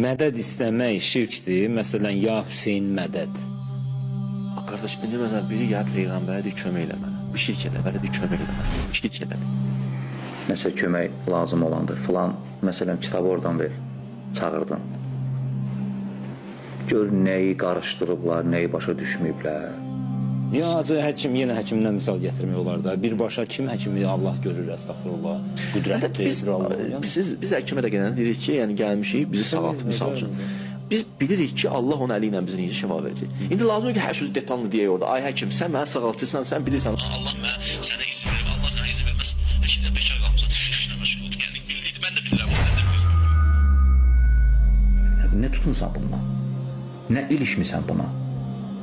Mədəd istəmək şirkdir. Məsələn, ya Hüseyn mədəd. Qardaş, indi məsələn biri gəlib Peyğəmbərə deyir, kömək elə mənə. Bir şirk elə, belə deyir, kömək elə mənə. Şirk elədir. Məsələn, kömək lazım olandır. Filan, məsələn, kitabı oradan ver, çağırdın. Gör nəyi qarışdırıblar, nəyi başa düşməyiblər. Ya acı həkim, yenə həkimdən misal gətirmək olar da. Birbaşa kim həkimi Allah görür, əstəğfurullah. Qüdrətlidir Allah. Biz həkimə də gələn deyirik ki, yəni gəlmişik, bizi sağalt, misal üçün. Biz bilirik ki, Allah onun əli ilə bizə necə şəfa verəcək. İndi lazımdır ki, hər sözü detallı deyək orada. Ay həkim, sən mənə sağaltırsan, sən bilirsən. Allah mənə sənə izin verir, Allah sənə izin verməz. Həkimdən bekar qalmışsan, işinə məşğul ol. Yəni bildiydi, mən də bilirəm, sən də bilirsən. Nə tutmusan bundan? Nə ilişmisən buna?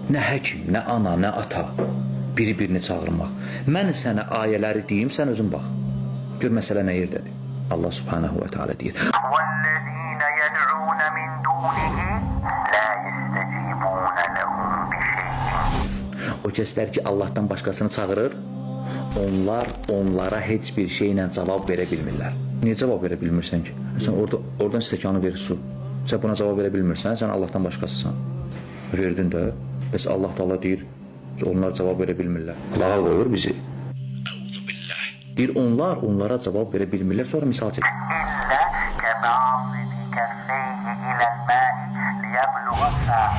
Nə həkim, nə ana, nə ata. Biri-birini çağırmaq. Mən sənə ayələri deyim, sən özün bax. Gör məsələ nə yerdədir. Allah subhanahu wa ta'ala deyir. وَالَّذِينَ يَدْعُونَ مِنْ دُونِهِ لَا يَسْتَجِيبُونَ لَهُمْ بِشَيْءٍ. O kəslər ki, Allahdan başqasını çağırır, onlar onlara heç bir şeylə cavab verə bilmirlər. Niyə cavab verə bilmirsən ki? Sən oradan stəkanı verir su. Sən buna cavab verə bilmirsən, sən Allahdan başqasısan. Verdin də, bəs Allah da Allah deyir, onlar cavab verə bilmirlər. Lağa qoyur bizi. Deyir, onlar onlara cavab verə bilmirlər, sonra misal çək. إِلَّا كَبَعْضِ كَفَّيْهِ إِلَى الْمَاءِ لِيَبْلُغَ فَاهُ.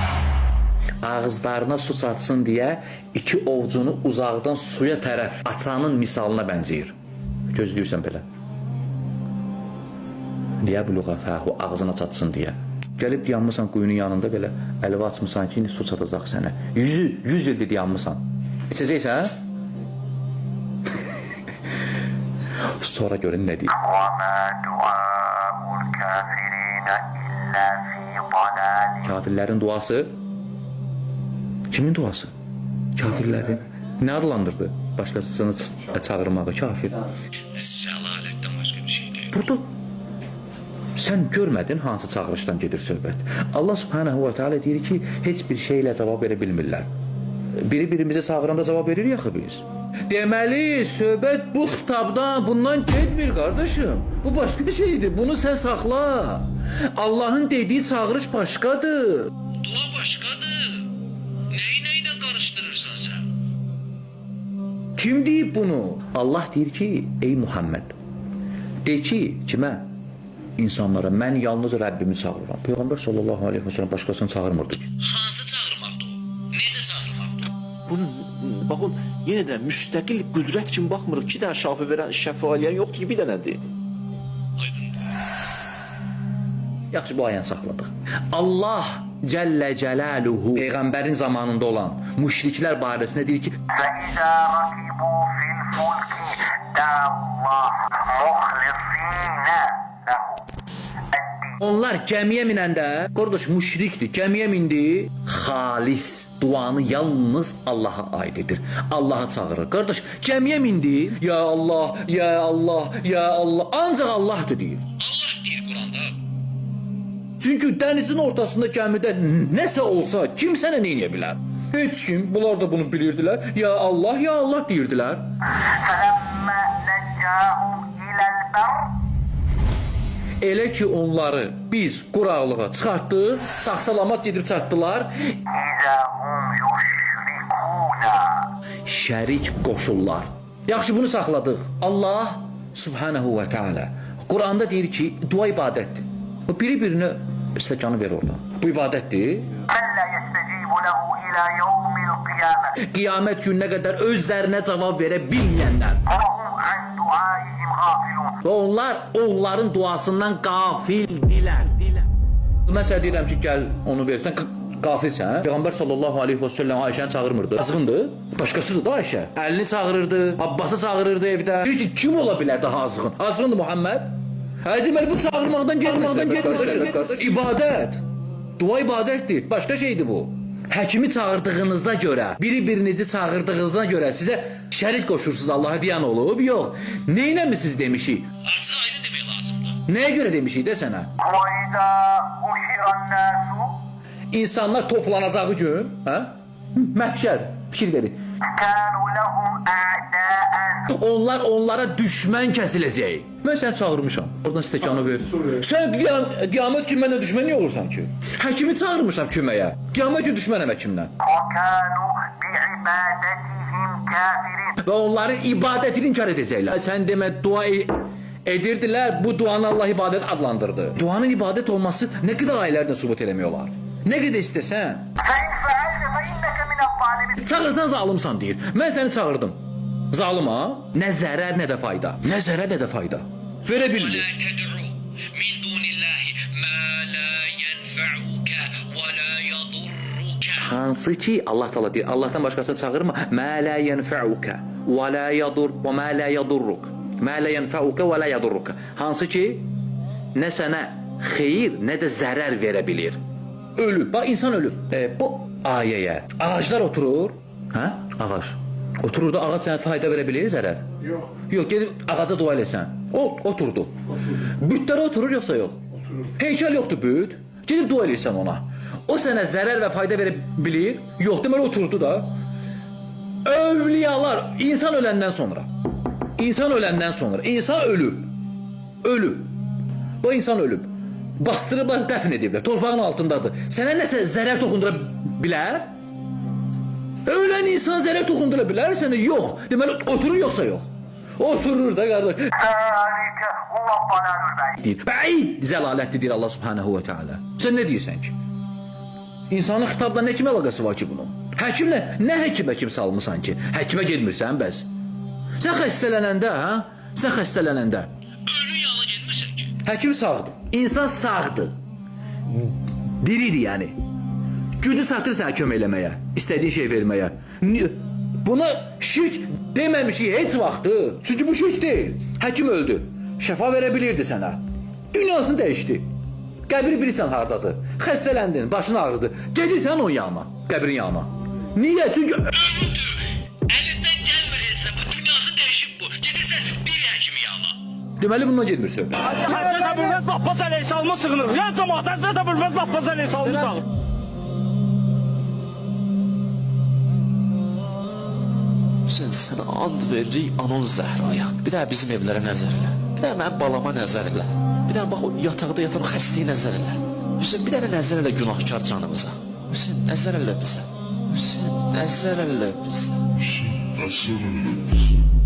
Ağızlarına su çatsın deyə iki ovcunu uzaqdan suya tərəf açanın misalına bənzəyir. Gözləyirsən belə. Liyəbluğa fəhu, ağzına çatsın deyə. Gəlib yanmısan quyunun yanında belə əlivə açmısan ki, indi su çatacaq sənə. 100 il dedi yanmısan. İçəcəksən? Sonra görün nə deyir. وَمَا دُعَاءُ الْكَافِرِينَ إِلَّا فِي ضَلَالٍ. Kafirlərin duası. Kimin duası? Kafirlərin. Nə adlandırdı? Başqasını çağırmağı kafir. Səlalətdən başqa bir şey deyil. Burada sən görmədin hansı çağırışdan gedir söhbət. Allah subhanahu wa ta'ala deyir ki, heç bir şeylə cavab verə bilmirlər. Biri-birimizə çağıranda cavab verir yaxı biz. Deməli, söhbət bu kitabdan, bundan getmir qardaşım. Bu başqa bir şeydir, bunu sən saxla. Allahın dediyi çağırış başqadır. Dua başqadır. Nəylə qarışdırırsan sən? Kim deyib bunu? Allah deyir ki, ey Muhammed, de ki, kimə? İnsanlara, mən yalnız Rəbbimi çağırıram. Peyğəmbər sallallahu aleyhi ve sellem başqasını çağırmırdı ki. Hansı çağırmaqdır o? Necə çağırmaqdır? Bunun, baxın, yenə də müstəqil qüdrət kimi baxmırıq. 2 dənə şəfa verən, şəfa eləyən yoxdur ki, bir dənədir. Yaxşı, bu ayəni saxladıq. Allah Cəllə Cəlaluhu Peyğəmbərin zamanında olan müşriklər barəsində deyir ki, فَإِذَا رَكِبُوا فِي الْفُلْكِ دَعَوُا اللَّهَ مُخْلِصِينَ لَهُ الدِّينَ. onlar gəmiyə minəndə, qardaş müşrikdir, gəmiyə mindi, xalis duanı yalnız Allaha aid edir. Allaha çağırır. Qardaş gəmiyə mindi, ya Allah, ya Allah, ya Allah, ancaq Allahdır deyir. Allah deyir Quranda. Çünki dənizin ortasında gəmidə nəsə olsa, kim sənə nə edə bilər? Heç kim, bunlar da bunu bilirdilər. Ya Allah, ya Allah deyirdilər. فَلَمَّا نَجَّاهُمْ إِلَى الْبَرِّ Elə ki onları biz quraqlığa çıxartdıq, sağ-salamat gedib çatdılar. إِذَا هُمْ يُشْرِكُونَ. Şərik qoşurlar. Yaxşı, bunu saxladıq. Allah subhanahu wa ta'ala Quranda deyir ki, dua ibadətdir. Biri-birinə stəkanı ver oradan. Bu ibadətdir. أَلَّا يَسْتَجِيبُ لَهُ إِلَى يَوْمِ الْقِيَامَةِ Qiyamət gününə qədər özlərinə cavab verə bilməyənlər. وَهُمْ عَنْ دُعَائِهِمْ غَافِلُونَ. Və onlar onların duasından qafildirlər. Məsələn deyirəm ki, gəl onu versən, qafilsən. Peyğəmbər sallallahu aleyhi və səlləm Ayşəni çağırmırdı. Azğındır. Başqasıdır da Ayşə. Əlini çağırırdı, Abbası çağırırdı evdə. Deyir ki, kim ola bilər daha azğın? Azğındır Muhammed. Hə deməli bu çağırmaqdan getmir. İbadət. Dua ibadətdir. Başqa şeydir bu. Həkimi çağırdığınıza görə, biri-birinizi çağırdığınıza görə sizə şərik qoşursunuz Allaha deyən olub? Yox. Neynəmisiniz demişik? Açıq aydın demək lazımdır. Nəyə görə demişik də sənə? وَإِذَا حُشِرَ النَّاسُ İnsanlar toplanacağı gün, hə? Məhşər, fikir verin. كَانُوا لَهُمْ أَعْدَاءً. Onlar onlara düşmən kəsiləcək. Mən səni çağırmışam. Oradan stəkanı ver. Sən qiyamət gün mənə düşmən niyə olursan ki? Həkimi çağırmışam köməyə. Qiyamət gün düşmənəm həkimdən. وكانوا بعبادتهم كافرين. Və onların ibadətini inkar edəcəklər. Sən demə dua edirdilər, bu duanı Allah ibadət adlandırdı. Duanın ibadət olması nə qədər aylardan sübut eləmək olar. Nə qədər istəsən. فإن فعلت فإنك من الظالمين. Çağırsan zalımsan deyir. Mən səni çağırdım. Zalım ha? Nə zərər, nə də fayda. Nə zərər, nə də fayda. Verə bilmir. ولا تدعو من دون الله ما لا ينفعك ولا يضرك. Hansı ki Allah Teala deyir, Allahdan başqasını çağırma. Ma la yenfa'uka və la yadur və ma la yadurruk. Ma la yenfa'uka və la yadurruk. Hansı ki nə sənə xeyir, nə də zərər verə bilir. Ölüb, bax insan ölüb. Bu ayəyə ağaclar oturur, hə? Ağac. Oturur da ağac sənə fayda verə bilir, zərər? Yox. Yox, gedib ağaca dua eləsən. O oturdu. Bütlər oturur yoxsa yox? Oturur. Heykəl yoxdur büt. Gedib dua eləyirsən ona. O sənə zərər və fayda verə bilir? Yox, deməli oturdu da. Övliyalar insan öləndən sonra. İnsan öləndən sonra. İnsan ölüb. Ölüb. Bu insan ölüb. Bastırıblar, dəfn ediblər. Torpağın altındadır. Sənə nəsə zərər toxundura bilər? Ölən insan zərər toxundura bilər sənə? Yox. Deməli oturur yoxsa yox? Oturur da qardaş. ذلك هو الضلال البعيد. Deyir. Bəid zəlalətdir deyir Allah Subhanahu və Teala. Sən nə deyirsən ki? İnsanın xitabla nə kimi əlaqəsi var ki bunun? Həkimlə nə həkim salmısan ki? Həkimə getmirsən bəs? Sən xəstələnəndə, ha? Sən xəstələnəndə. Ölü yana getmirsən ki. Həkim sağdır. İnsan sağdır. Diridir yəni. Gücü satır sənə kömək eləməyə, istədiyin şey verməyə. Buna şirk deməmişik heç vaxtı. Çünki bu şirk deyil. Həkim öldü. Şəfa verə bilirdi sənə. Dünyasını dəyişdi. Qəbri bilirsən hardadır. Xəstələndin, başın ağrıdı. Gedirsən onun yanına, qəbrin yanına. Niyə? Çünki Ölüdür. Əlindən gəlmir hesab. Dünyası dəyişib bu. Gedirsən bir həkimin yanına. deməli bundan getmir söhbət. Həzrət Əbülfəz Abbas əleyhissalama sığınır. Ya cəmaət Həzrət Əbülfəz Abbas əleyhissalama sığınır. Hüseyin, sənə and veririk anon Zəhraya. Bir də bizim evlərə nəzər elə. Bir də mənim balama nəzər elə. Bir də bax o yataqda yatan xəstəyə nəzər elə. Hüseyin, bir dənə nəzər elə günahkar canımıza. Hüseyin, nəzər elə bizə. Hüseyin, nəzər elə bizə. Hüseyin, nəzər elə bizə.